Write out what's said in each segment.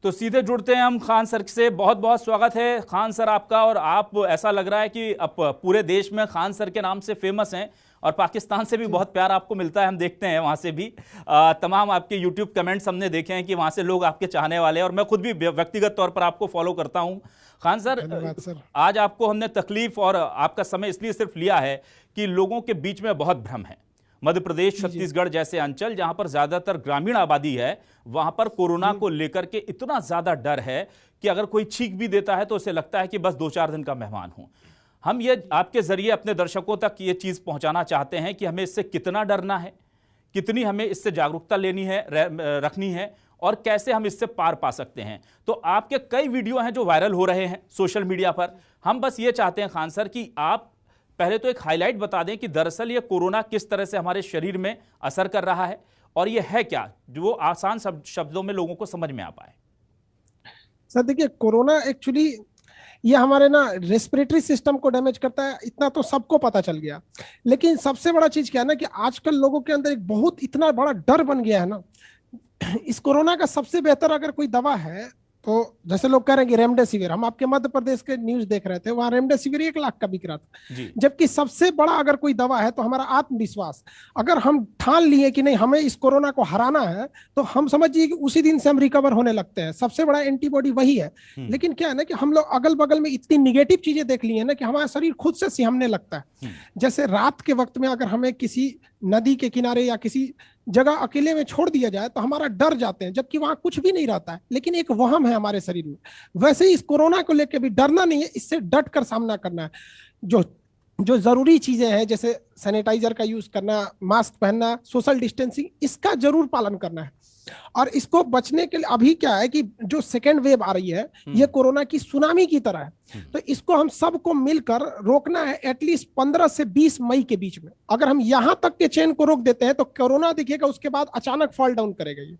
तो सीधे जुड़ते हैं हम खान सर से। बहुत बहुत स्वागत है खान सर आपका। और आप, ऐसा लग रहा है कि अब पूरे देश में खान सर के नाम से फेमस हैं और पाकिस्तान से भी बहुत प्यार आपको मिलता है, हम देखते हैं वहाँ से भी। तमाम आपके यूट्यूब कमेंट्स हमने देखे हैं कि वहाँ से लोग आपके चाहने वाले हैं और मैं खुद भी व्यक्तिगत तौर पर आपको फॉलो करता हूँ। खान सर, आज आपको हमने तकलीफ और आपका समय इसलिए सिर्फ लिया है कि लोगों के बीच में बहुत भ्रम है। मध्य प्रदेश, छत्तीसगढ़ जैसे अंचल जहां पर ज्यादातर ग्रामीण आबादी है, वहां पर कोरोना को लेकर के इतना ज्यादा डर है कि अगर कोई छींक भी देता है तो उसे लगता है कि बस 2-4 दिन का मेहमान हूं। हम ये आपके जरिए अपने दर्शकों तक ये चीज पहुंचाना चाहते हैं कि हमें इससे कितना डरना है, कितनी हमें इससे जागरूकता लेनी है, रखनी है, और कैसे हम इससे पार पा सकते हैं। तो आपके कई वीडियो हैं जो वायरल हो रहे हैं सोशल मीडिया पर। हम बस ये चाहते हैं खान सर कि आप पहले तो एक हाईलाइट बता दें कि दरअसल ये कोरोना किस तरह से हमारे शरीर में असर कर रहा है और ये है क्या, जो आसान शब्दों में लोगों को समझ में आ पाए। सर देखिए, कोरोना एक्चुअली ये हमारे रेस्पिरेटरी सिस्टम को डैमेज करता है, इतना तो सबको पता चल गया। लेकिन सबसे बड़ा चीज क्या है ना कि आजकल लोगों के अंदर एक बहुत इतना बड़ा डर बन गया है ना। इस कोरोना का सबसे बेहतर अगर कोई दवा है तो जैसे लोग कह रहे हैं कि रेमडेसिविर, हम आपके मध्य प्रदेश के न्यूज देख रहे थे, वहां रेमडेसिविर 1 लाख का बिक रहा था। जबकि सबसे बड़ा अगर कोई दवा है तो हमारा आत्मविश्वास। अगर हम ठान लिए कि नहीं हमें इस कोरोना को हराना है तो हम समझिए कि उसी दिन से हम रिकवर होने लगते हैं। सबसे बड़ा एंटीबॉडी वही है। लेकिन क्या है ना कि हम लोग अगल बगल में इतनी निगेटिव चीजें देख ली है ना कि हमारा शरीर खुद से सिहमने लगता है। जैसे रात के वक्त में अगर हमें किसी नदी के किनारे या किसी जगह अकेले में छोड़ दिया जाए तो हमारा डर जाते हैं, जबकि वहां कुछ भी नहीं रहता है, लेकिन एक वहम है हमारे शरीर में। वैसे ही इस कोरोना को लेकर भी डरना नहीं है, इससे डट कर सामना करना है। जो जरूरी चीजें हैं जैसे सैनिटाइजर का यूज करना, मास्क पहनना, सोशल डिस्टेंसिंग, इसका जरूर पालन करना है। और इसको बचने के लिए अभी क्या है कि जो सेकेंड वेव आ रही है ये कोरोना की सुनामी की तरह है। तो इसको हम सबको मिलकर रोकना है एटलीस्ट 15 से 20 मई के बीच में। अगर हम यहां तक के चेन को रोक देते हैं तो कोरोना देखिएगा उसके बाद अचानक फॉल डाउन करेगा ये।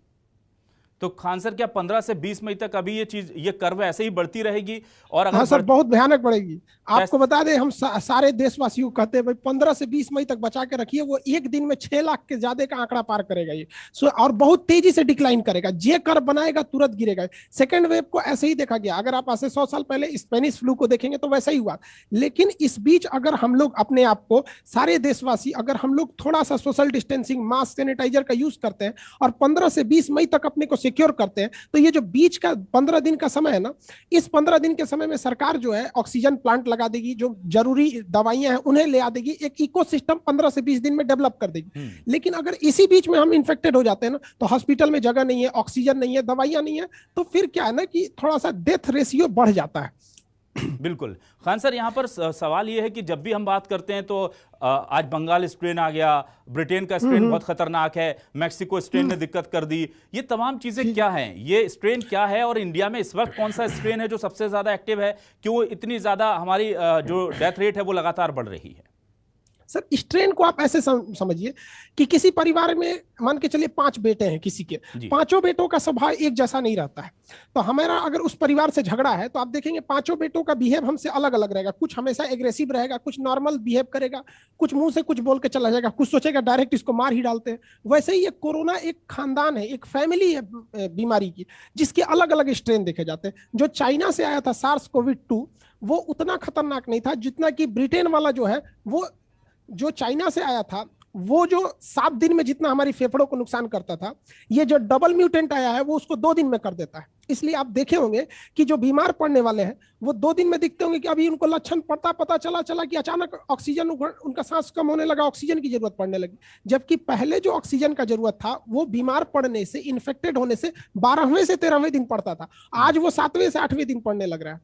तो खान सर, क्या 15 से 20 मई तक अभी ये कर्व ऐसे ही बढ़ती रहेगी? और अगर हाँ सर, बहुत भयानक बढ़ेगी। आपको बता दें, हम सारे देशवासियों को कहते हैं भाई 15 से 20 मई तक बचा के रखिए। वो एक दिन में 6 लाख के ज्यादा का आंकड़ा पार करेगा ये। और बहुत तेजी से डिक्लाइन करेगा। जे कर्व बनाएगा तुरंत गिरेगा। सेकेंड वेव को ऐसे ही देखा गया। अगर आप ऐसे 100 साल पहले स्पेनिश फ्लू को देखेंगे तो वैसा ही हुआ। लेकिन इस बीच अगर हम लोग अपने आप को, सारे देशवासी, अगर हम लोग थोड़ा सा सोशल डिस्टेंसिंग, मास्क, सैनिटाइजर का यूज करते हैं और 15 से 20 मई तक अपने को सिक्योर करते हैं तो ये जो बीच का 15 दिन का समय है ना, इस 15 दिन के समय में सरकार जो है ऑक्सीजन प्लांट लगा देगी, जो जरूरी दवाइयां हैं उन्हें ले आ देगी, एक इकोसिस्टम 15 से 20 दिन में डेवलप कर देगी। लेकिन अगर इसी बीच में हम इन्फेक्टेड हो जाते हैं ना तो हॉस्पिटल में जगह नहीं है, ऑक्सीजन नहीं है, दवाइयां नहीं है, तो फिर क्या है ना कि थोड़ा सा डेथ रेशियो बढ़ जाता है। बिल्कुल खान सर, यहाँ पर सवाल ये है कि जब भी हम बात करते हैं तो आज बंगाल स्ट्रेन आ गया, ब्रिटेन का स्ट्रेन बहुत खतरनाक है, मैक्सिको स्ट्रेन ने दिक्कत कर दी। ये तमाम चीजें क्या हैं? ये स्ट्रेन क्या है और इंडिया में इस वक्त कौन सा स्ट्रेन है जो सबसे ज्यादा एक्टिव है? क्यों इतनी ज्यादा हमारी जो डेथ रेट है वो लगातार बढ़ रही है? सर, स्ट्रेन को आप ऐसे समझिए कि किसी परिवार में मान के चलिए 5 बेटे हैं किसी के, 5 बेटों का स्वभाव एक जैसा नहीं रहता है। तो हमारा अगर उस परिवार से झगड़ा है तो आप देखेंगे 5 बेटों का बिहेव हमसे अलग अलग रहेगा। कुछ हमेशा एग्रेसिव रहेगा, कुछ नॉर्मल बिहेव करेगा, कुछ मुंह से कुछ बोल के चला जाएगा, कुछ सोचेगा डायरेक्ट इसको मार ही डालते हैं। वैसे ही ये कोरोना एक खानदान है, एक फैमिली है बीमारी की, जिसके अलग अलग स्ट्रेन देखे जाते हैं। जो चाइना से आया था SARS-CoV-2 वो उतना खतरनाक नहीं था जितना कि ब्रिटेन वाला जो है, वो जो चाइना से आया था वो जो 7 दिन में जितना हमारी फेफड़ों को नुकसान करता था, ये जो डबल म्यूटेंट आया है वो उसको 2 दिन में कर देता है। इसलिए आप देखे होंगे कि जो बीमार पड़ने वाले हैं वो 2 दिन में दिखते होंगे कि अभी उनको लक्षण पता चला कि अचानक ऑक्सीजन, उनका सांस कम होने लगा, ऑक्सीजन की जरूरत पड़ने लगी। जबकि पहले जो ऑक्सीजन का जरूरत था वो बीमार पड़ने से, इन्फेक्टेड होने से 12वें से 13वें दिन पड़ता था, आज वो 7वें से 8वें दिन पड़ने लग रहा है।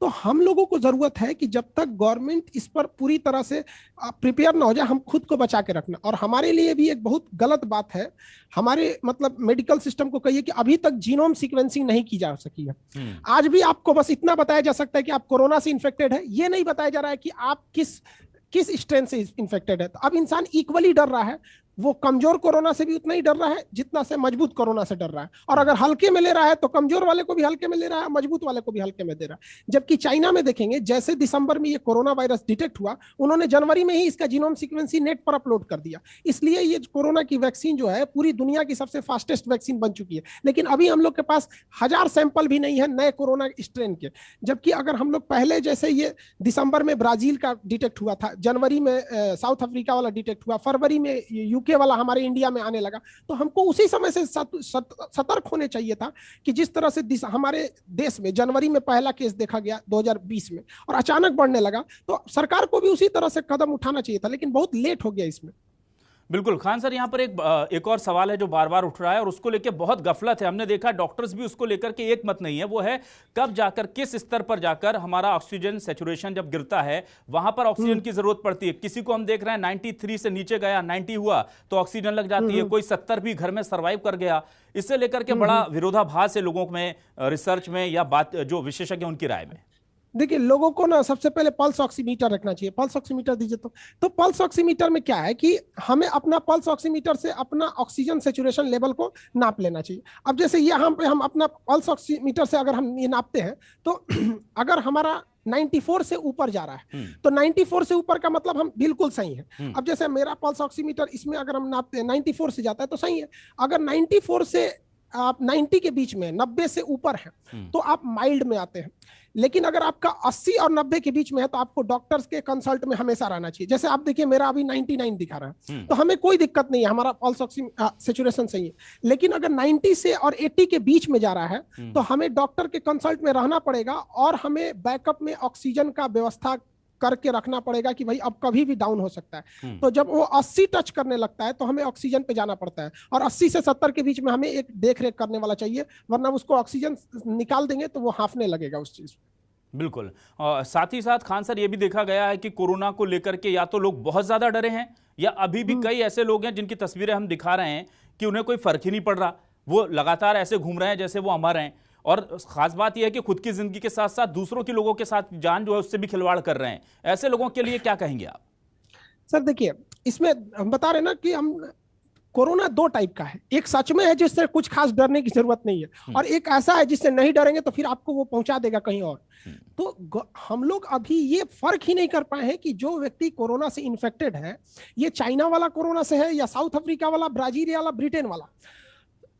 तो हम लोगों को जरूरत है कि जब तक गवर्नमेंट इस पर पूरी तरह से प्रिपेयर ना हो जाए, हम खुद को बचा के रखना। और हमारे लिए भी एक बहुत गलत बात है, हमारे मतलब मेडिकल सिस्टम को कहिए कि अभी तक जीनोम सीक्वेंसिंग नहीं की जा सकी है। आज भी आपको बस इतना बताया जा सकता है कि आप कोरोना से इन्फेक्टेड है, ये नहीं बताया जा रहा है कि आप किस स्ट्रेन से इन्फेक्टेड है। तो अब इंसान इक्वली डर रहा है। वो कमजोर कोरोना से भी उतना ही डर रहा है जितना से मजबूत कोरोना से डर रहा है। और अगर हल्के में ले रहा है तो कमजोर वाले को भी हल्के में ले रहा है, मजबूत वाले को भी हल्के में दे रहा है। जबकि चाइना में देखेंगे, जैसे दिसंबर में ये कोरोना वायरस डिटेक्ट हुआ, उन्होंने जनवरी में ही इसका जीनोम सीक्वेंस नेट पर अपलोड कर दिया। इसलिए ये कोरोना की वैक्सीन जो है पूरी दुनिया की सबसे फास्टेस्ट वैक्सीन बन चुकी है। लेकिन अभी हम लोग के पास 1000 सैंपल भी नहीं है नए कोरोना स्ट्रेन के। जबकि अगर हम लोग पहले जैसे ये दिसंबर में ब्राजील का डिटेक्ट हुआ था, जनवरी में साउथ अफ्रीका वाला डिटेक्ट हुआ, फरवरी में यूके वाला हमारे इंडिया में आने लगा, तो हमको उसी समय से सतर्क होने चाहिए था कि जिस तरह से हमारे देश में जनवरी में पहला केस देखा गया 2020 में और अचानक बढ़ने लगा, तो सरकार को भी उसी तरह से कदम उठाना चाहिए था, लेकिन बहुत लेट हो गया इसमें। बिल्कुल खान सर, यहाँ पर एक और सवाल है जो बार बार उठ रहा है और उसको लेकर बहुत गफलत है। हमने देखा डॉक्टर्स भी उसको लेकर के एक मत नहीं है, वो है कब जाकर किस स्तर पर जाकर हमारा ऑक्सीजन सैचुरेशन जब गिरता है वहां पर ऑक्सीजन की जरूरत पड़ती है। किसी को हम देख रहे हैं 93 से नीचे गया, 90 हुआ तो ऑक्सीजन लग जाती है, कोई 70 भी घर में सर्वाइव कर गया। इससे लेकर के बड़ा विरोधाभास है लोगों में, रिसर्च में या बात जो विशेषज्ञ उनकी राय में। देखिए, लोगों को ना सबसे पहले पल्स ऑक्सीमीटर रखना चाहिए। पल्स ऑक्सीमीटर दीजिए तो पल्स ऑक्सीमीटर में क्या है कि हमें अपना पल्स ऑक्सीमीटर से अपना ऑक्सीजन सैचुरेशन लेवल को नाप लेना चाहिए। अब जैसे यहाँ पे हम अपना पल्स ऑक्सीमीटर से अगर हम ये नापते हैं तो अगर हमारा 94 से ऊपर जा रहा है तो 94 से ऊपर का मतलब हम बिल्कुल सही है। अब जैसे मेरा पल्स ऑक्सीमीटर इसमें अगर हम नापते हैं 94 से जाता है तो सही है। अगर 94 से आप 90 के बीच में 90 से ऊपर है तो आप माइल्ड में आते हैं। लेकिन अगर आपका 80 और 90 के बीच में है तो आपको डॉक्टर्स के कंसल्ट में हमेशा रहना चाहिए। जैसे आप देखिए मेरा अभी 99 दिखा रहा है तो हमें कोई दिक्कत नहीं है, हमारा पल्स ऑक्सीजन सैचुरेशन सही है। लेकिन अगर 90 से और 80 के बीच में जा रहा है तो हमें डॉक्टर के कंसल्ट में रहना पड़ेगा और हमें बैकअप में ऑक्सीजन का व्यवस्था करके रखना पड़ेगा कि भाई अब कभी भी डाउन हो सकता है। तो जब वो 80 टच करने लगता है तो हमें ऑक्सीजन पे जाना पड़ता है और 80 से 70 के बीच में हमें एक देख रेख करने वाला चाहिए, वरना उसको ऑक्सीजन निकाल देंगे तो वो हांफने लगेगा उस चीज। बिल्कुल। साथ ही साथ खान सर ये भी देखा गया है कि कोरोना को लेकर के या तो लोग बहुत ज्यादा डरे हैं या अभी भी कई ऐसे लोग हैं जिनकी तस्वीरें हम दिखा रहे हैं कि उन्हें कोई फर्क ही नहीं पड़ रहा, वो लगातार ऐसे घूम रहे हैं जैसे वो अमर हैं। और खास बात यह है कि खुद की जिंदगी के साथ साथ दूसरों के लोगों के साथ जान जो है उससे भी खिलवाड़ कर रहे हैं। ऐसे लोगों के लिए क्या कहेंगे आप? सर देखिए, इसमें हम बता रहे ना कि हम कोरोना दो टाइप का है। एक सच में है जिससे कुछ खास डरने की जरूरत नहीं है और एक ऐसा है जिससे नहीं डरेंगे तो फिर आपको वो पहुंचा देगा कहीं और। तो हम लोग अभी ये फर्क ही नहीं कर पाए हैं कि जो व्यक्ति कोरोना से इन्फेक्टेड है ये चाइना वाला कोरोना से है या साउथ अफ्रीका वाला, ब्राजील वाला, ब्रिटेन वाला।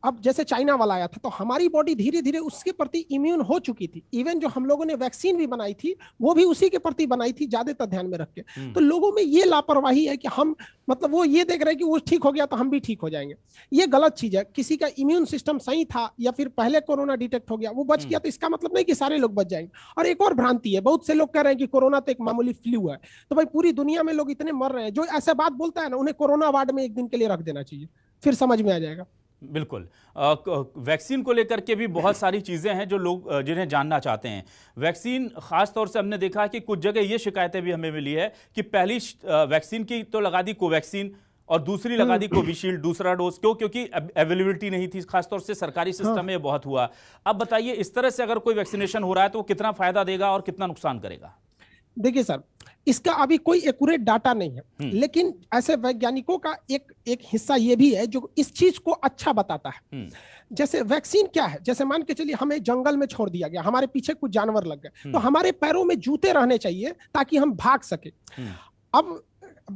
अब जैसे चाइना वाला आया था तो हमारी बॉडी धीरे धीरे उसके प्रति इम्यून हो चुकी थी। इवन जो हम लोगों ने वैक्सीन भी बनाई थी वो भी उसी के प्रति बनाई थी, ज्यादातर ध्यान में रख के। तो लोगों में ये लापरवाही है कि हम मतलब वो ये देख रहे हैं कि वो ठीक हो गया तो हम भी ठीक हो जाएंगे। ये गलत चीज है। किसी का इम्यून सिस्टम सही था या फिर पहले कोरोना डिटेक्ट हो गया वो बच गया तो इसका मतलब नहीं कि सारे लोग बच जाएंगे। और एक और भ्रांति है, बहुत से लोग कह रहे हैं कि कोरोना तो एक मामूली फ्लू है। तो भाई पूरी दुनिया में लोग इतने मर रहे हैं, जो ऐसा बात बोलता है ना उन्हें कोरोना वार्ड में एक दिन के लिए रख देना चाहिए, फिर समझ में आ जाएगा। बिल्कुल। वैक्सीन को लेकर के भी बहुत सारी चीज़ें हैं जो लोग जिन्हें जानना चाहते हैं। वैक्सीन खास तौर से हमने देखा कि कुछ जगह ये शिकायतें भी हमें मिली है कि पहली वैक्सीन की तो लगा दी कोवैक्सीन और दूसरी लगा दी कोविशील्ड, दूसरा डोज। क्योंकि अवेलेबिलिटी नहीं थी, खासतौर से सरकारी सिस्टम में बहुत हुआ। अब बताइए, इस तरह से अगर कोई वैक्सीनेशन हो रहा है तो वो कितना फायदा देगा और कितना नुकसान करेगा? देखिए सर, इसका अभी कोई एक्यूरेट डाटा नहीं है, लेकिन ऐसे वैज्ञानिकों का एक हिस्सा ये भी है जो इस चीज को अच्छा बताता है। जैसे वैक्सीन क्या है, जैसे मान के चलिए हमें जंगल में छोड़ दिया गया, हमारे पीछे कुछ जानवर लग गए, तो हमारे पैरों में जूते रहने चाहिए ताकि हम भाग सके। अब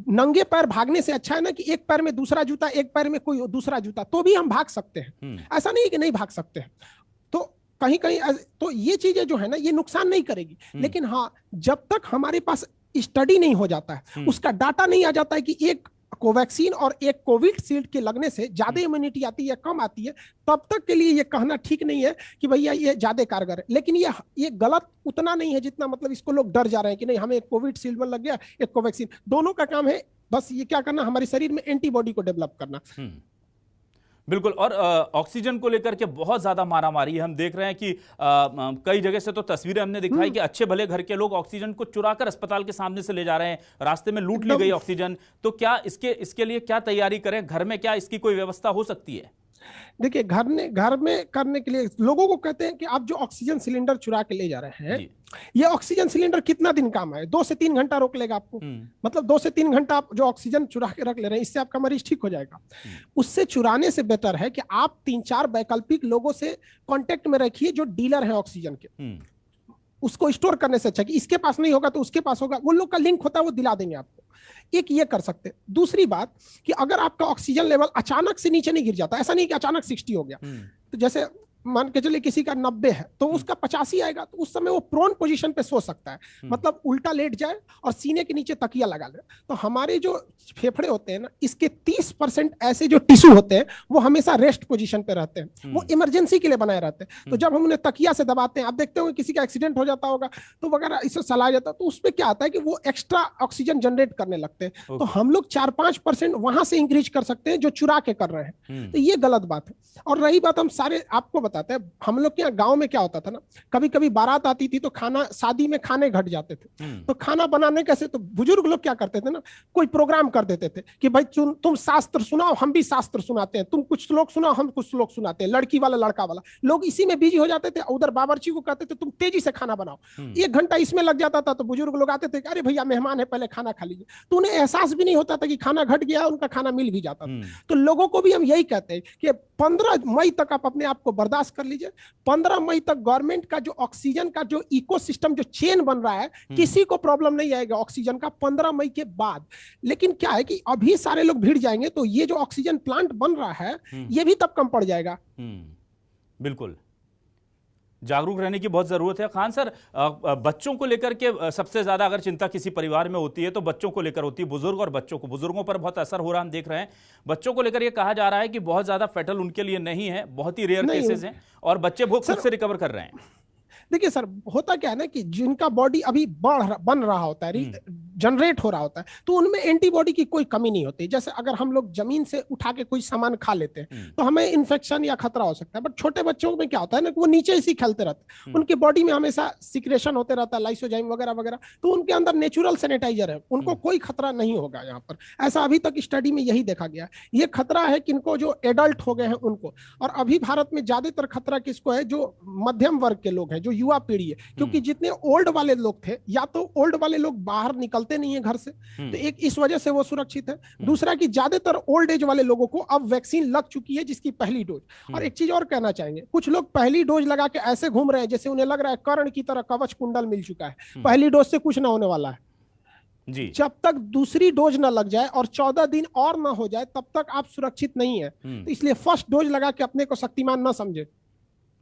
नंगे पैर भागने से अच्छा है ना कि एक पैर में दूसरा जूता, एक पैर में कोई दूसरा जूता, तो भी हम भाग सकते हैं। ऐसा नहीं कि नहीं भाग सकते हैं। तो कहीं कहीं तो ये चीजें जो है ना ये नुकसान नहीं करेगी। लेकिन हाँ, जब तक हमारे पास स्टडी नहीं हो जाता है, उसका डाटा नहीं आ जाता है कि एक कोवैक्सीन और एक कोविशील्ड के लगने से ज्यादा इम्यूनिटी आती है या कम आती है, तब तक के लिए ये कहना ठीक नहीं है कि भैया ये ज्यादा कारगर है। लेकिन ये गलत उतना नहीं है जितना मतलब इसको लोग डर जा रहे हैं कि नहीं हमें एक कोविशील्ड में लग गया, एक कोवैक्सीन। दोनों का काम है बस ये क्या करना, हमारे शरीर में एंटीबॉडी को डेवलप करना। बिल्कुल। और ऑक्सीजन को लेकर के बहुत ज्यादा मारामारी है। हम देख रहे हैं कि कई जगह से तो तस्वीरें हमने दिखाई कि अच्छे भले घर के लोग ऑक्सीजन को चुराकर अस्पताल के सामने से ले जा रहे हैं, रास्ते में लूट ली गई ऑक्सीजन। तो क्या इसके लिए क्या तैयारी करें, घर में क्या इसकी कोई व्यवस्था हो सकती है? देखिए, घर में करने के लिए लोगों को कहते हैं कि आप जो ऑक्सीजन सिलेंडर चुरा के ले जा रहे हैं, ये ऑक्सीजन सिलेंडर कितना दिन काम है? 2 से 3 घंटा रोक लेगा आपको। मतलब 2 से 3 घंटा आप जो ऑक्सीजन चुरा के रख ले रहे हैं, इससे आपका मरीज ठीक हो जाएगा। उससे चुराने से बेहतर है कि आप 3-4 वैकल्पिक लोगों से कांटेक्ट में रखिए जो डीलर है ऑक्सीजन के। उसको स्टोर करने से अच्छा कि इसके पास नहीं होगा तो उसके पास होगा, वो लोग का लिंक होता है, वो दिला देंगे आपको। एक ये कर सकते हैं। दूसरी बात कि अगर आपका ऑक्सीजन लेवल अचानक से नीचे नहीं गिर जाता, ऐसा नहीं कि अचानक 60 हो गया, तो जैसे मान के चलिए किसी का 90 है तो उसका 85 आएगा, तो उस समय वो प्रोन पोजीशन पे सो सकता है, मतलब उल्टा लेट जाए और सीने के नीचे तकिया लगा ले। तो हमारे जो फेफड़े होते हैं ना, इसके 30% ऐसे जो टिश्यू होते हैं वो हमेशा रेस्ट पोजीशन पे रहते हैं, वो इमरजेंसी के लिए बनाए रहते हैं। तो जब हम उन्हें तकिया से दबाते हैं, आप देखते होंगे किसी का एक्सीडेंट हो जाता होगा तो वगैरह इससे सलाह जाता है, तो उसमें क्या आता है कि वो एक्स्ट्रा ऑक्सीजन जनरेट करने लगते हैं। तो हम लोग 4-5% वहां से इंक्रीज कर सकते हैं जो चुरा के कर रहे हैं। तो ये गलत बात है। और रही बात, हम सारे आपको बताते हैं, हम लोग के यहाँ गांव में क्या होता था ना, कभी कभी बारात आती थी तो खाना, शादी में खाने घट जाते थे, तो खाना बनाने कैसे, तो बुजुर्ग लोग क्या करते थे ना, कोई प्रोग्राम कर देते थे कि भाई तुम शास्त्र सुनाओ, हम भी शास्त्र सुनाते हैं, तुम कुछ श्लोक सुनाओ, हम कुछ श्लोक सुनाते हैं, लड़की वाला लड़का वाला। लोग इसी में बिजी हो जाते थे। उधर बावर्ची को कहते थे तुम तेजी से खाना बनाओ, 1 घंटा इसमें लग जाता था। तो बुजुर्ग लोग आते थे, अरे भैया मेहमान है, पहले खाना खा लीजिए। तो उन्हें एहसास भी नहीं होता था कि खाना घट गया, उनका खाना मिल भी जाता था। तो लोगों को भी हम यही कहते हैं कि 15 मई तक आप अपने आप को बर्दाश्त कर लीजिए। 15 मई तक गवर्नमेंट का जो ऑक्सीजन का जो इकोसिस्टम, जो चेन बन रहा है, किसी को प्रॉब्लम नहीं आएगा ऑक्सीजन का 15 मई के बाद। लेकिन क्या है कि अभी सारे लोग भिड़ जाएंगे तो ये जो ऑक्सीजन प्लांट बन रहा है ये भी तब कम पड़ जाएगा। बिल्कुल जागरूक रहने की बहुत जरूरत है। खान सर, बच्चों को लेकर के सबसे ज्यादा अगर चिंता किसी परिवार में होती है तो बच्चों को लेकर होती है, बुजुर्ग और बच्चों को। बुजुर्गों पर बहुत असर हो रहा हम देख रहे हैं। बच्चों को लेकर ये कहा जा रहा है कि बहुत ज्यादा फेटल उनके लिए नहीं है, बहुत ही रेयर केसेस हैं और बच्चे बहुत खुद से रिकवर कर रहे हैं। देखिए सर, होता क्या है ना कि जिनका बॉडी अभी बन रहा होता है, जनरेट हो रहा होता है, तो उनमें एंटीबॉडी की कोई कमी नहीं होती। जैसे अगर हम लोग जमीन से उठा के कोई सामान खा लेते हैं तो हमें इन्फेक्शन या खतरा हो सकता है। बट छोटे बच्चों में क्या होता है ना कि वो नीचे इसी खेलते रहते हैं, उनके बॉडी में हमेशा सिक्रेशन होते रहता है, लाइसोजाइम वगैरह वगैरह, तो उनके अंदर नेचुरल सैनिटाइजर है, उनको कोई खतरा नहीं होगा यहाँ पर। ऐसा अभी तक स्टडी में यही देखा गया। ये खतरा है किनको, जो एडल्ट हो गए हैं उनको। और अभी भारत में ज्यादातर खतरा किसको है, जो मध्यम वर्ग के लोग हैं, जो युवा पीढ़ी है। क्योंकि जितने ओल्ड वाले लोग थे, या तो ओल्ड वाले लोग बाहर निकलते नहीं है घर से, तो एक इस वजह से वो सुरक्षित है। दूसरा कि ज्यादातर ओल्ड एज वाले लोगों को अब वैक्सीन लग चुकी है, जिसकी पहली डोज। और एक चीज और कहना चाहेंगे, कुछ लोग पहली डोज लगा के ऐसे घूम रहे हैं जैसे उन्हें लग रहा है कर्ण की तरह कवच कुंडल मिल चुका है, पहली डोज से कुछ ना होने वाला है जी। जब तक दूसरी डोज ना लग जाए और 14 दिन और ना हो जाए तब तक आप सुरक्षित नहीं है। तो इसलिए फर्स्ट डोज लगा के अपने को शक्तिमान ना समझे।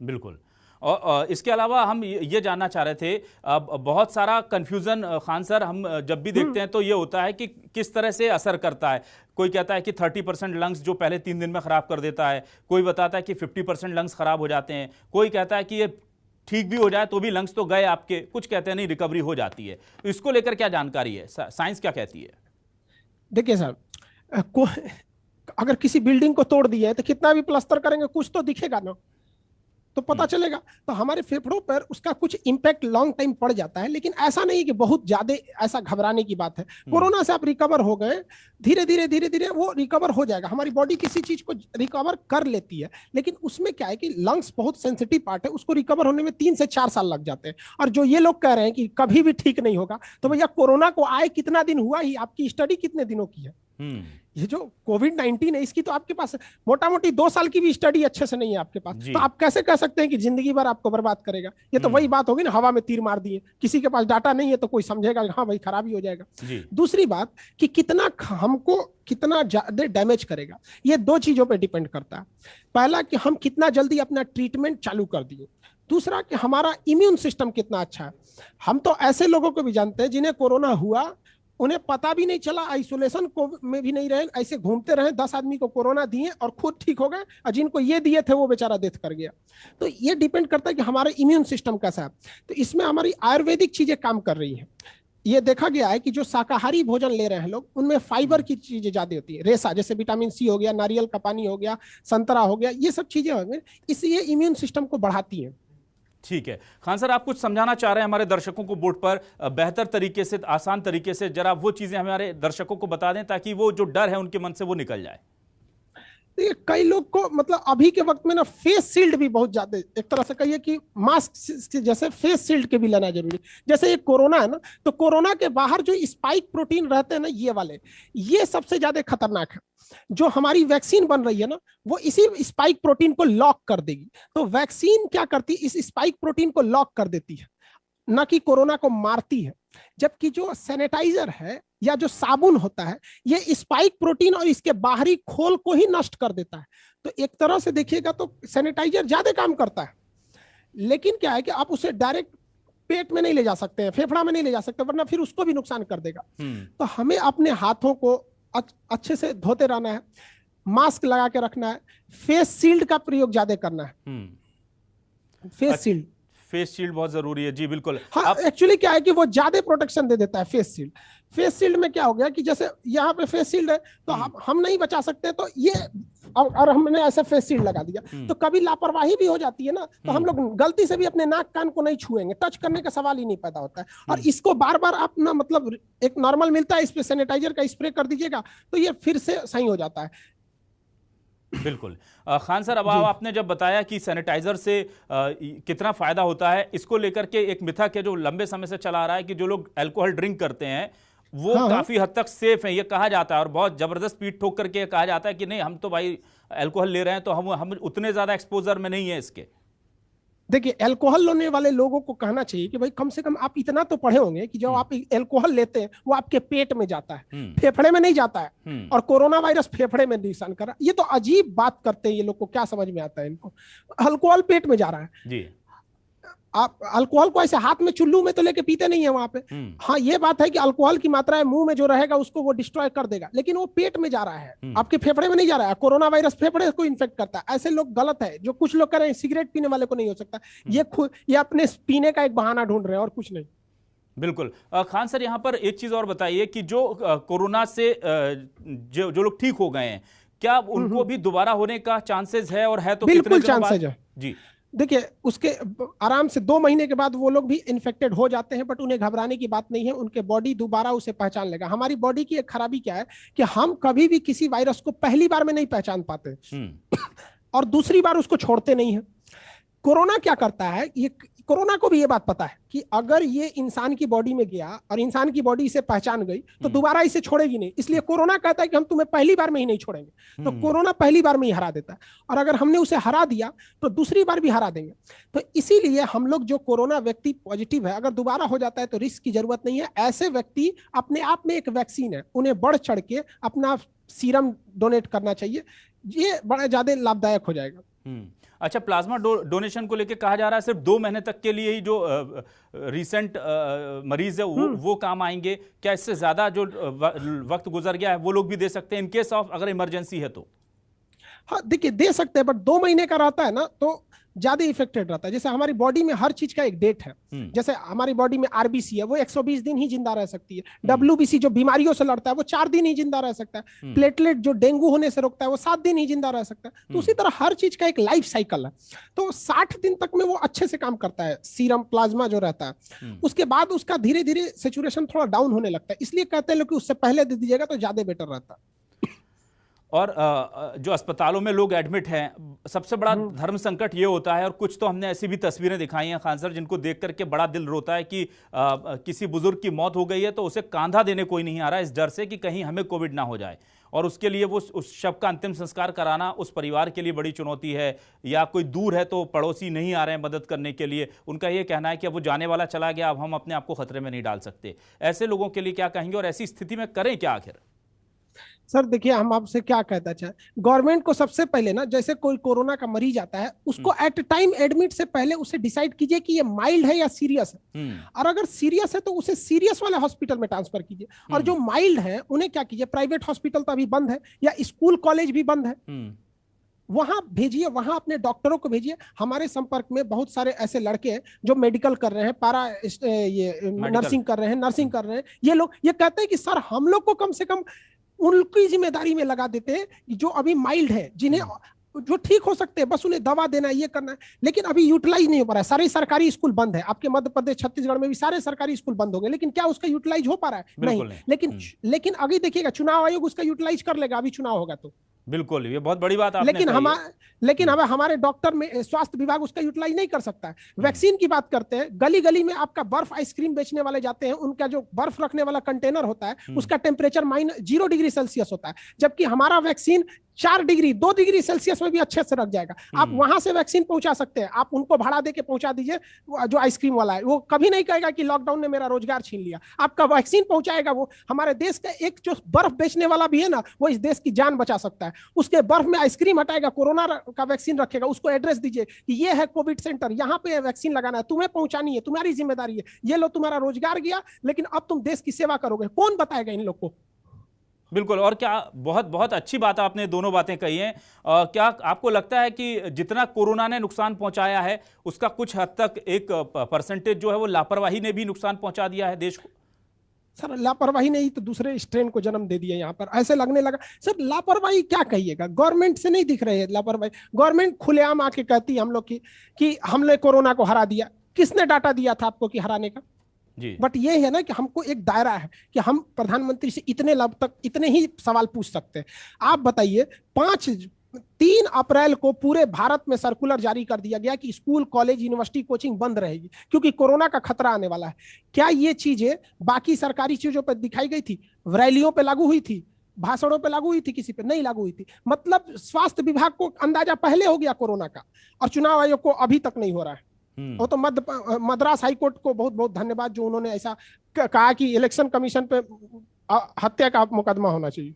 बिल्कुल। और इसके अलावा हम ये जानना चाह रहे थे, बहुत सारा कंफ्यूजन खान सर हम जब भी देखते हैं तो ये होता है कि किस तरह से असर करता है। कोई कहता है कि 30% लंग्स जो पहले 3 दिन में खराब कर देता है, कोई बताता है कि 50% लंग्स खराब हो जाते हैं, कोई कहता है कि ये ठीक भी हो जाए तो भी लंग्स तो गए आपके, कुछ कहते हैं नहीं रिकवरी हो जाती है। तो इसको लेकर क्या जानकारी है, साइंस क्या कहती है? देखिए सर, अगर किसी बिल्डिंग को तोड़ दिया है तो कितना भी प्लास्टर करेंगे कुछ तो दिखेगा ना, तो पता चलेगा। तो हमारे फेफड़ों पर उसका कुछ इंपैक्ट लॉन्ग टाइम पड़ जाता है, लेकिन ऐसा नहीं कि बहुत ज्यादा ऐसा घबराने की बात है। कोरोना से आप रिकवर हो गए, धीरे धीरे वो रिकवर हो जाएगा। हमारी बॉडी किसी चीज को रिकवर कर लेती है, लेकिन उसमें क्या है कि लंग्स बहुत सेंसिटिव पार्ट है, उसको रिकवर होने में 3 से 4 साल लग जाते हैं। और जो ये लोग कह रहे हैं कि कभी भी ठीक नहीं होगा, तो भैया कोरोना को आए कितना दिन हुआ ही, आपकी स्टडी कितने दिनों की है? ये जो कोविड-19 है, इसकी तो आपके पास मोटा मोटी 2 साल की भी स्टडी अच्छे से नहीं है आपके पास। तो आप कैसे कह सकते हैं कि जिंदगी भर आपको बर्बाद करेगा? ये तो वही बात होगी ना, हवा में तीर मार दिए। किसी के पास डाटा नहीं है तो कोई समझेगा हाँ भाई खराब ही हो जाएगा। दूसरी बात कि कितना हमको कितना ज्यादा डैमेज करेगा, ये 2 चीजों पे डिपेंड करता है। पहला कि हम कितना जल्दी अपना ट्रीटमेंट चालू कर दिए, दूसरा कि हमारा इम्यून सिस्टम कितना अच्छा है। हम तो ऐसे लोगों को भी जानते हैं जिन्हें कोरोना हुआ, उन्हें पता भी नहीं चला, आइसोलेशन को में भी नहीं रहे, ऐसे घूमते रहे, 10 आदमी को कोरोना दिए और खुद ठीक हो गए, और जिनको ये दिए थे वो बेचारा डेथ कर गया। तो ये डिपेंड करता है कि हमारा इम्यून सिस्टम कैसा है। तो इसमें हमारी आयुर्वेदिक चीजें काम कर रही हैं। ये देखा गया है कि जो शाकाहारी भोजन ले रहे हैं लोग, उनमें फाइबर की चीजें ज्यादा होती है, रेशा जैसे विटामिन सी हो गया, नारियल का पानी हो गया, संतरा हो गया, ये सब चीजें होंगी, इसलिए इम्यून सिस्टम को बढ़ाती हैं। ठीक है खान सर, आप कुछ समझाना चाह रहे हैं हमारे दर्शकों को बोर्ड पर बेहतर तरीके से, आसान तरीके से, जरा वो चीजें हमारे दर्शकों को बता दें ताकि वो जो डर है उनके मन से वो निकल जाए। देखिए कई लोग को मतलब अभी के वक्त में ना फेस शील्ड भी बहुत ज्यादा, एक तरह से कहिए कि मास्क जैसे फेस शील्ड के भी लेना जरूरी। जैसे ये कोरोना है ना, तो कोरोना के बाहर जो स्पाइक प्रोटीन रहते हैं ना, ये वाले, ये सबसे ज्यादा खतरनाक है। जो हमारी वैक्सीन बन रही है ना, वो इसी स्पाइक प्रोटीन को लॉक कर देगी। तो वैक्सीन क्या करती है, इस स्पाइक प्रोटीन को लॉक कर देती है, न कि कोरोना को मारती है। जबकि जो सैनिटाइजर है या जो साबुन होता है, ये स्पाइक प्रोटीन और इसके बाहरी खोल को ही नष्ट कर देता है। तो एक तरह से देखिएगा तो सैनिटाइजर ज्यादा काम करता है, लेकिन क्या है कि आप उसे डायरेक्ट पेट में नहीं ले जा सकते हैं, फेफड़ा में नहीं ले जा सकते, वरना फिर उसको भी नुकसान कर देगा। तो हमें अपने हाथों को अच्छे से धोते रहना है, मास्क लगा के रखना है, फेस शील्ड का प्रयोग ज्यादा करना है। फेस शील्ड, फेस शील्ड बहुत जरूरी है जी, बिल्कुल। हाँ, एक्चुअली क्या है कि वो ज्यादा प्रोटेक्शन दे देता है फेस शील्ड। फेस शील्ड में क्या हो गया कि जैसे यहाँ पे फेस शील्ड है, तो हम नहीं बचा सकते, तो ये और हमने ऐसे फेस शील्ड लगा दिया, तो कभी लापरवाही भी हो जाती है ना, तो हम लोग गलती से भी अपने नाक कान को नहीं छुएंगे, टच करने का सवाल ही नहीं पैदा होता है। और इसको बार बार आप ना मतलब एक नॉर्मल मिलता है, इस पे सैनिटाइजर का स्प्रे कर दीजिएगा, तो ये फिर से सही हो जाता है। बिल्कुल। खान सर, अब आपने जब बताया कि सैनिटाइजर से कितना फायदा होता है, इसको लेकर के एक मिथक है जो लंबे समय से चला आ रहा है कि जो लोग अल्कोहल ड्रिंक करते हैं वो काफी हद तक सेफ है, ये कहा जाता है, और बहुत जबरदस्त पीठ ठोक करके कहा जाता है कि नहीं, हम तो भाई अल्कोहल ले रहे हैं तो हम उतने ज्यादा एक्सपोजर में नहीं है इसके। देखिए, अल्कोहल लेने वाले लोगों को कहना चाहिए कि भाई कम से कम आप इतना तो पढ़े होंगे कि जब आप अल्कोहल लेते हैं वो आपके पेट में जाता है, फेफड़े में नहीं जाता है, और कोरोना वायरस फेफड़े में नुकसान कर रहा है। ये तो अजीब बात करते हैं ये लोग, को क्या समझ में आता है इनको? अल्कोहल पेट में जा रहा है जी। आप अल्कोहल को ऐसे हाथ में चुल्लू में तो लेके पीते नहीं है वहां पे। हाँ, ये बात है कि अल्कोहल की मात्रा मुंह में जो रहेगा उसको वो डिस्ट्रॉय कर देगा, लेकिन वो पेट में जा रहा है, आपके फेफड़े में नहीं जा रहा है। कोरोना वायरस फेफड़े को इन्फेक्ट करता है। ऐसे लोग गलत है, जो कुछ लोग कर रहे हैं, सिगरेट पीने वाले को नहीं हो सकता। ये अपने पीने का एक बहाना ढूंढ रहे हैं और कुछ नहीं। बिल्कुल। खान सर, यहाँ पर एक चीज और बताइए कि जो कोरोना से जो लोग ठीक हो गए हैं, क्या उनको भी दोबारा होने का चांसेस है, और है तो बिल्कुल चांसेस है जी। देखिए, उसके आराम से 2 महीने के बाद वो लोग भी इन्फेक्टेड हो जाते हैं, बट उन्हें घबराने की बात नहीं है, उनके बॉडी दोबारा उसे पहचान लेगा। हमारी बॉडी की एक खराबी क्या है कि हम कभी भी किसी वायरस को पहली बार में नहीं पहचान पाते और दूसरी बार उसको छोड़ते नहीं है। कोरोना क्या करता है, ये कोरोना को भी ये बात पता है कि अगर ये इंसान की बॉडी में गया और इंसान की बॉडी इसे पहचान गई तो दोबारा इसे छोड़ेगी नहीं। इसलिए कोरोना कहता है कि हम तुम्हें पहली बार में ही नहीं छोड़ेंगे। तो कोरोना पहली बार में ही हरा देता है, और अगर हमने उसे हरा दिया तो दूसरी बार भी हरा देंगे। तो इसीलिए हम लोग, जो कोरोना व्यक्ति पॉजिटिव है, अगर दोबारा हो जाता है तो रिस्क की जरूरत नहीं है। ऐसे व्यक्ति अपने आप में एक वैक्सीन है, उन्हें बढ़ चढ़ के अपना सीरम डोनेट करना चाहिए, ये बड़ा ज्यादा लाभदायक हो जाएगा। अच्छा, प्लाज्मा डोनेशन को लेकर कहा जा रहा है सिर्फ 2 महीने तक के लिए ही जो रिसेंट मरीज है वो काम आएंगे। क्या इससे ज्यादा जो वक्त गुजर गया है वो लोग भी दे सकते हैं इन केस ऑफ अगर इमरजेंसी है तो? हाँ, देखिए दे सकते हैं, बट 2 महीने का रहता है ना तो ज्यादा इफेक्टेड रहता है। जैसे हमारी बॉडी में हर चीज का एक डेट है। जैसे हमारी बॉडी में आरबीसी है, वो 120 दिन ही जिंदा रह सकती है। डब्ल्यूबीसी जो बीमारियों से लड़ता है वो 4 दिन ही जिंदा रह सकता है। प्लेटलेट जो डेंगू होने से रोकता है वो 7 दिन ही जिंदा रह सकता है। तो उसी तरह हर चीज का एक लाइफ साइकिल है। तो 60 दिन तक में वो अच्छे से काम करता है, सीरम प्लाज्मा जो रहता है। उसके बाद उसका धीरे धीरे सैचुरेशन थोड़ा डाउन होने लगता है, इसलिए कहते हैं लोग कि उससे पहले दे दीजिएगा तो ज्यादा बेटर रहता है। और जो अस्पतालों में लोग एडमिट हैं, सबसे बड़ा धर्म संकट ये होता है, और कुछ तो हमने ऐसी भी तस्वीरें दिखाई हैं खान सर जिनको देख करके बड़ा दिल रोता है कि किसी बुजुर्ग की मौत हो गई है तो उसे कांधा देने कोई नहीं आ रहा है, इस डर से कि कहीं हमें कोविड ना हो जाए, और उसके लिए वो उस शव का अंतिम संस्कार कराना उस परिवार के लिए बड़ी चुनौती है। या कोई दूर है तो पड़ोसी नहीं आ रहे हैं मदद करने के लिए, उनका ये कहना है कि अब वो जाने वाला चला गया, अब हम अपने आप को खतरे में नहीं डाल सकते। ऐसे लोगों के लिए क्या कहेंगे, और ऐसी स्थिति में करें क्या आखिर? सर देखिए, हम आपसे क्या कहता चाहे, गवर्नमेंट को सबसे पहले ना, जैसे कोई कोरोना का मरीज आता है उसको एट टाइम एडमिट से पहले उसे डिसाइड कीजिए कि ये माइल्ड है या सीरियस है, और अगर सीरियस है तो उसे सीरियस वाले हॉस्पिटल में ट्रांसफर कीजिए, और जो माइल्ड है उन्हें क्या कीजिए, प्राइवेट हॉस्पिटल तो अभी बंद है या स्कूल कॉलेज भी बंद है, वहां भेजिए, वहां अपने डॉक्टरों को भेजिए। हमारे संपर्क में बहुत सारे ऐसे लड़के हैं जो मेडिकल कर रहे हैं, नर्सिंग कर रहे हैं, नर्सिंग कर रहे हैं। ये लोग ये कहते हैं कि सर हम लोग को कम से कम उनकी जिम्मेदारी में लगा देते हैं जो अभी माइल्ड है, जिन्हें जो ठीक हो सकते हैं, बस उन्हें दवा देना है, ये करना है, लेकिन अभी यूटिलाइज नहीं हो पा रहा है। सारे सरकारी स्कूल बंद है, आपके मध्य प्रदेश छत्तीसगढ़ में भी सारे सरकारी स्कूल बंद हो गए, लेकिन क्या उसका यूटिलाइज हो पा रहा है? नहीं। लेकिन आगे देखिएगा, चुनाव आयोग उसका यूटिलाइज कर लेगा, अभी चुनाव होगा तो। बिल्कुल, ये बहुत बड़ी बात आपने कही। लेकिन अब हमारे डॉक्टर में स्वास्थ्य विभाग उसका यूटिलाइज नहीं कर सकता है। वैक्सीन की बात करते हैं, गली गली में आपका बर्फ आइसक्रीम बेचने वाले जाते हैं, उनका जो बर्फ रखने वाला कंटेनर होता है उसका टेम्परेचर -0 डिग्री सेल्सियस होता है, जबकि हमारा वैक्सीन 4 डिग्री 2 डिग्री सेल्सियस में भी अच्छे से रख जाएगा। आप वहां से वैक्सीन पहुंचा सकते हैं, आप उनको भाड़ा देके पहुंचा दीजिए। जो आइसक्रीम वाला है वो कभी नहीं कहेगा कि लॉकडाउन ने मेरा रोजगार छीन लिया, आपका वैक्सीन पहुंचाएगा। वो हमारे देश का एक जो बर्फ बेचने वाला भी है ना, वो इस देश की जान बचा सकता है। उसके बर्फ में आइसक्रीम हटाएगा, कोरोना का वैक्सीन रखेगा, उसको एड्रेस दीजिए कि ये है कोविड सेंटर, यहाँ पे वैक्सीन लगाना है, तुम्हें पहुंचानी है, तुम्हारी जिम्मेदारी है। ये लो तुम्हारा रोजगार गया, लेकिन अब तुम देश की सेवा करोगे। कौन बताएगा इन लोग को? बिल्कुल, और क्या बहुत बहुत अच्छी बात आपने दोनों बातें कही हैं। क्या आपको लगता है कि जितना कोरोना ने नुकसान पहुंचाया है उसका कुछ हद तक एक परसेंटेज जो है वो लापरवाही ने भी नुकसान पहुंचा दिया है देश को? सर लापरवाही ने ही तो दूसरे स्ट्रेन को जन्म दे दिया। यहाँ पर ऐसे लगने लगा सर, लापरवाही क्या कहिएगा, गवर्नमेंट से नहीं दिख रही है लापरवाही। गवर्नमेंट खुलेआम आके कहती है हम लोग की कि हमने कोरोना को हरा दिया। किसने डाटा दिया था आपको कि हराने का? बट ये है ना कि हमको एक दायरा है कि हम प्रधानमंत्री से इतने लाभ तक इतने ही सवाल पूछ सकते हैं। आप बताइए, 3 अप्रैल को पूरे भारत में सर्कुलर जारी कर दिया गया कि स्कूल, कॉलेज, यूनिवर्सिटी, कोचिंग बंद रहेगी क्योंकि कोरोना का खतरा आने वाला है। क्या ये चीजें बाकी सरकारी चीजों पर दिखाई गई थी? रैलियों पे लागू हुई थी? भाषणों पे लागू हुई थी? किसी पे नहीं लागू हुई थी। मतलब स्वास्थ्य विभाग को अंदाजा पहले हो गया कोरोना का, और चुनाव आयोग को अभी तक नहीं हो रहा है। वो तो मद्रास हाईकोर्ट को बहुत बहुत धन्यवाद जो उन्होंने ऐसा कहा कि इलेक्शन कमीशन पे हत्या का मुकदमा होना चाहिए।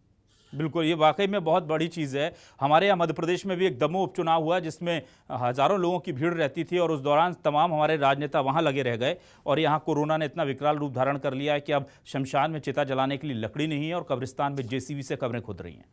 बिल्कुल, ये वाकई में बहुत बड़ी चीज़ है। हमारे यहाँ मध्य प्रदेश में भी एक दमोह उपचुनाव हुआ जिसमें हजारों लोगों की भीड़ रहती थी और उस दौरान तमाम हमारे राजनेता वहाँ लगे रह गए, और यहाँ कोरोना ने इतना विकराल रूप धारण कर लिया है कि अब शमशान में चिता जलाने के लिए लकड़ी नहीं है और कब्रिस्तान में जेसीबी से कब्रें खुद रही हैं।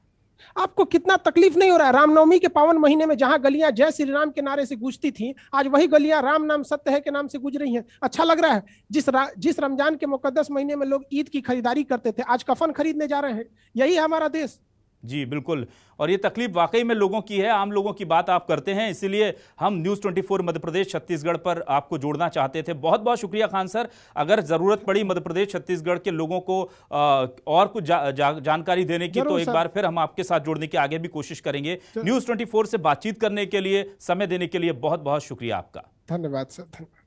आपको कितना तकलीफ नहीं हो रहा है? रामनवमी के पावन महीने में जहां गलियां जय श्री राम के नारे से गूंजती थी, आज वही गलियां राम नाम सत्य है के नाम से गूंज रही हैं। अच्छा लग रहा है? जिस रमजान के मुकद्दस महीने में लोग ईद की खरीदारी करते थे, आज कफन खरीदने जा रहे हैं। यही है हमारा देश। जी बिल्कुल, और ये तकलीफ वाकई में लोगों की है, आम लोगों की बात आप करते हैं, इसीलिए हम न्यूज़ 24 मध्य प्रदेश छत्तीसगढ़ पर आपको जोड़ना चाहते थे। बहुत बहुत शुक्रिया खान सर। अगर ज़रूरत पड़ी मध्य प्रदेश छत्तीसगढ़ के लोगों को और कुछ जानकारी देने की तो एक बार फिर हम आपके साथ जोड़ने की आगे भी कोशिश करेंगे। न्यूज़ 24 से बातचीत करने के लिए, समय देने के लिए बहुत बहुत शुक्रिया आपका। धन्यवाद सर, धन्यवाद।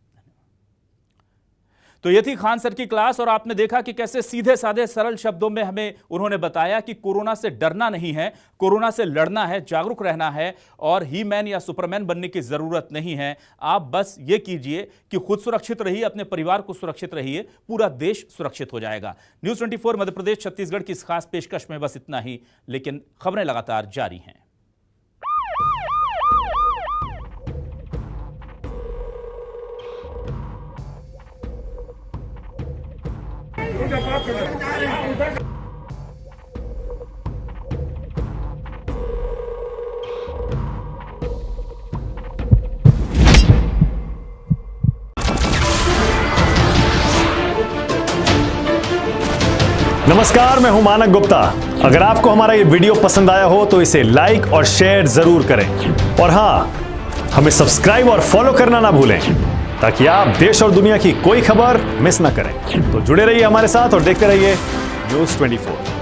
तो ये थी खान सर की क्लास, और आपने देखा कि कैसे सीधे साधे सरल शब्दों में हमें उन्होंने बताया कि कोरोना से डरना नहीं है, कोरोना से लड़ना है, जागरूक रहना है, और ही मैन या सुपरमैन बनने की जरूरत नहीं है। आप बस ये कीजिए कि खुद सुरक्षित रहिए, अपने परिवार को सुरक्षित रहिए, पूरा देश सुरक्षित हो जाएगा। न्यूज़ 24 मध्य प्रदेश छत्तीसगढ़ की इस खास पेशकश में बस इतना ही, लेकिन खबरें लगातार जारी हैं। नमस्कार, मैं हूं मानक गुप्ता। अगर आपको हमारा ये वीडियो पसंद आया हो तो इसे लाइक और शेयर जरूर करें, और हां, हमें सब्सक्राइब और फॉलो करना ना भूलें ताकि आप देश और दुनिया की कोई खबर मिस ना करें। तो जुड़े रहिए हमारे साथ और देखते रहिए न्यूज़ 24।